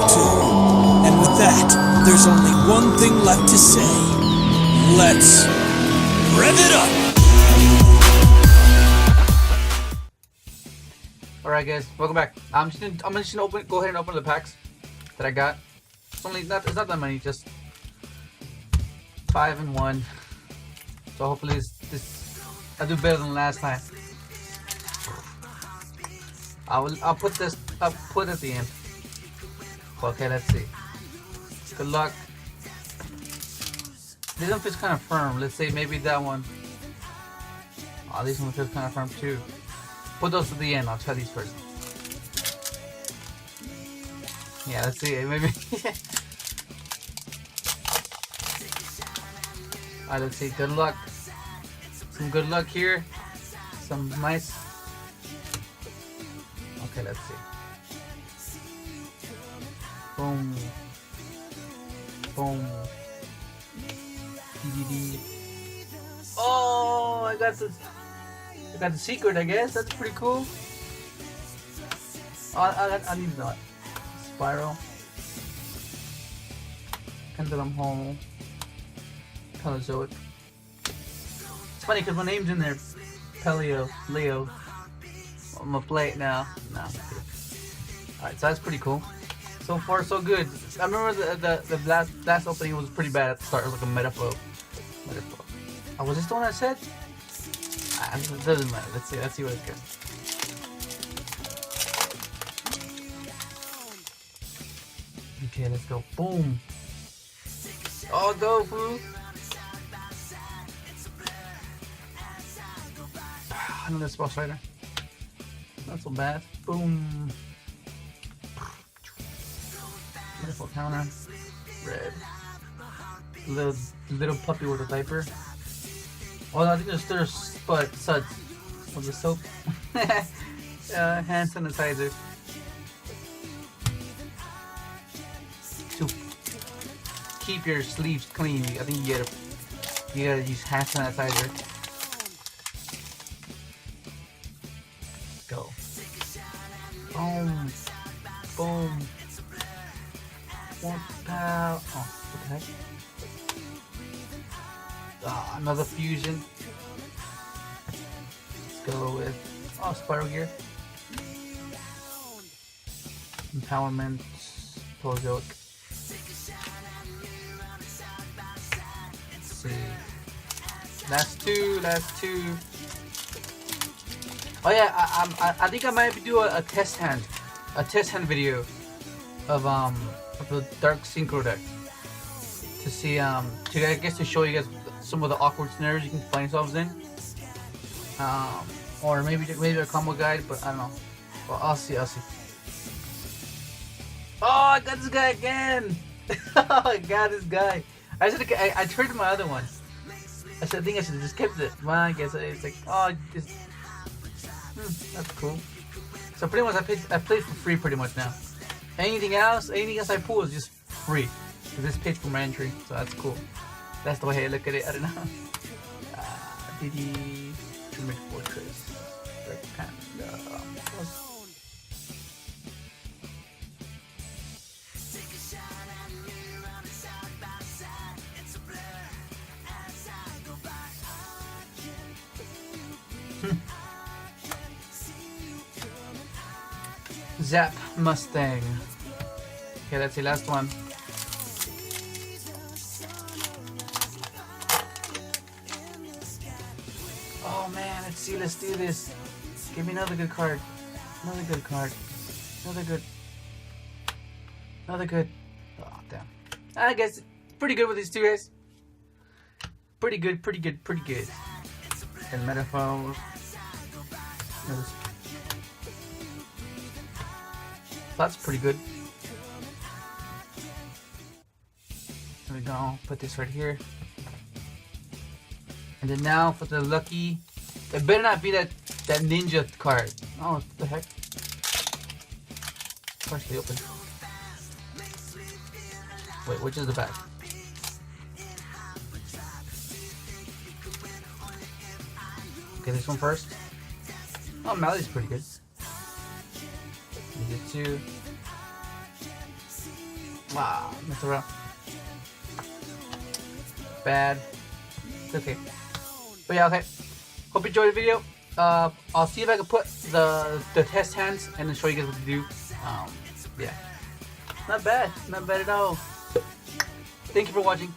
too. And with that, there's only one thing left to say. Let's rev it up! Alright guys, welcome back. I'm just gonna go ahead and open the packs that I got. It's not that many, just 5 and 1. So hopefully I'll do better than last time. I'll put it at the end. Okay, let's see. Good luck. This one feels kind of firm. Let's say maybe that one. Oh, this one feels kind of firm too. Put those at the end. I'll try these first. Yeah, let's see. Maybe. Alright, let's see. Good luck. Some good luck here. Some nice. Okay, let's see. Boom. Boom. DDD. Oh, I got the secret, I guess. That's pretty cool. Oh, I need that. Spiral. Pendulum hole. Paleozoic. It's funny because my name's in there. Paleo. Leo. I'm gonna play it now. No, I'm kidding. Alright, so that's pretty cool. So far, so good. I remember the last opening was pretty bad at the start. It was like a metaphor. Oh, was this the one I said? It doesn't matter. Let's see what it's got. Okay, let's go. Boom. Oh, go, fool. Another spell strider. Not so bad. Boom. Beautiful counter. Red. Little puppy with a diaper. Oh, I think there's suds with the soap. Hand sanitizer. To keep your sleeves clean, I think you gotta use hand sanitizer. Go. Boom. Boom. One pow. Oh, what the heck? Another fusion. Let's go with spiral gear. Empowerment. Paleozoic. Let's see. Last two. Oh yeah, I think I might do a test hand video of the Dark Synchro deck to see to show you guys some of the awkward scenarios you can find yourselves in, or maybe a combo guide, but I don't know. Well, I'll see. Oh, I got this guy again. I got this guy. I turned my other one. I think I should have just kept it. Well, I guess it's like, that's cool. So pretty much I played for free pretty much now. Anything else I pull is just free. So this pays for my entry, so that's cool. That's the way I look at it. I don't know. DD Pyramid Fortress. Red Panda. Zap Mustang. Okay, that's the last one. Oh man, let's do this. Give me another good card. Another good. Oh damn. I guess pretty good with these two guys. Pretty good. And metaphors. That's pretty good. There we go. Put this right here. And then now for the lucky, it better not be that ninja card. Oh, what the heck? Partially open. Wait, which is the back? Okay, this one first. Oh, Mally's pretty good. You get two. Wow, mess around. Bad. It's okay. But yeah, okay. Hope you enjoyed the video. I'll see if I can put the test hands and then show you guys what to do. Yeah. Not bad. Not bad at all. Thank you for watching.